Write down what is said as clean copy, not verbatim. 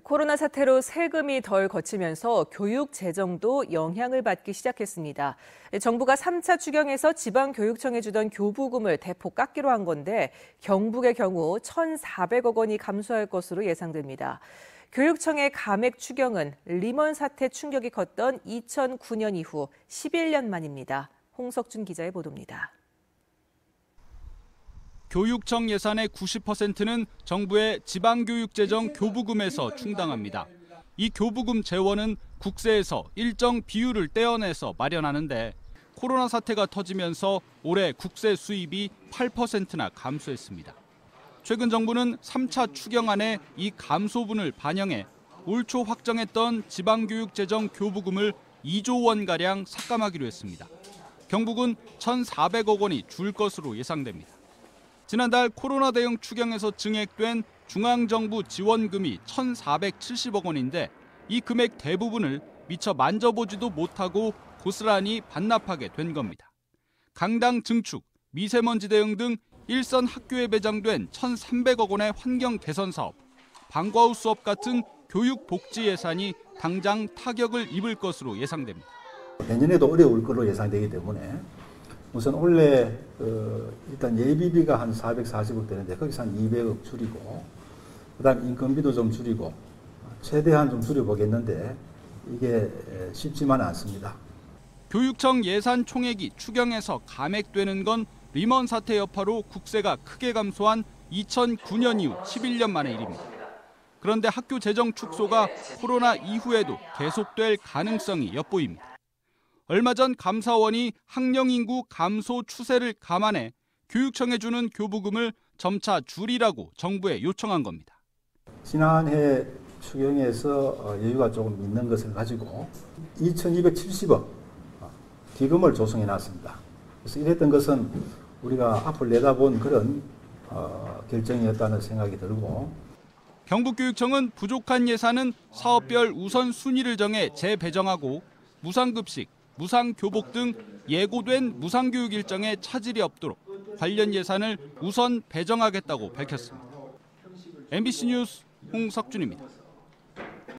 코로나 사태로 세금이 덜 거치면서 교육 재정도 영향을 받기 시작했습니다. 정부가 3차 추경에서 지방교육청에 주던 교부금을 대폭 깎기로 한 건데 경북의 경우 1,400억 원이 감소할 것으로 예상됩니다. 교육청의 감액 추경은 리먼 사태 충격이 컸던 2009년 이후 11년 만입니다. 홍석준 기자의 보도입니다. 교육청 예산의 90%는 정부의 지방교육재정 교부금에서 충당합니다. 이 교부금 재원은 국세에서 일정 비율을 떼어내서 마련하는데 코로나 사태가 터지면서 올해 국세 수입이 8%나 감소했습니다. 최근 정부는 3차 추경안에 이 감소분을 반영해 올 초 확정했던 지방교육재정 교부금을 2조 원가량 삭감하기로 했습니다. 경북은 1,400억 원이 줄 것으로 예상됩니다. 지난달 코로나 대응 추경에서 증액된 중앙정부 지원금이 1,470억 원인데 이 금액 대부분을 미처 만져보지도 못하고 고스란히 반납하게 된 겁니다. 강당 증축, 미세먼지 대응 등 일선 학교에 배정된 1,300억 원의 환경 개선 사업, 방과후 수업 같은 교육 복지 예산이 당장 타격을 입을 것으로 예상됩니다. 내년에도 어려울 것으로 예상되기 때문에 우선 올해 일단 예비비가 한 440억 되는데 거기서 한 200억 줄이고 그다음 인건비도 좀 줄이고 최대한 좀 줄여보겠는데 이게 쉽지만 않습니다. 교육청 예산 총액이 추경에서 감액되는 건 리먼 사태 여파로 국세가 크게 감소한 2009년 이후 11년 만의 일입니다. 그런데 학교 재정 축소가 코로나 이후에도 계속될 가능성이 엿보입니다. 얼마 전 감사원이 학령 인구 감소 추세를 감안해 교육청에 주는 교부금을 점차 줄이라고 정부에 요청한 겁니다. 지난해 추경에서 여유가 조금 있는 것을 가지고 2,270억 기금을 조성해 놨습니다. 그래서 이랬던 것은 우리가 앞을 내다본 그런 결정이었다는 생각이 들고 경북교육청은 부족한 예산은 사업별 우선순위를 정해 재배정하고 무상급식, 무상교복 등 예고된 무상교육 일정에 차질이 없도록 관련 예산을 우선 배정하겠다고 밝혔습니다. MBC 뉴스 홍석준입니다.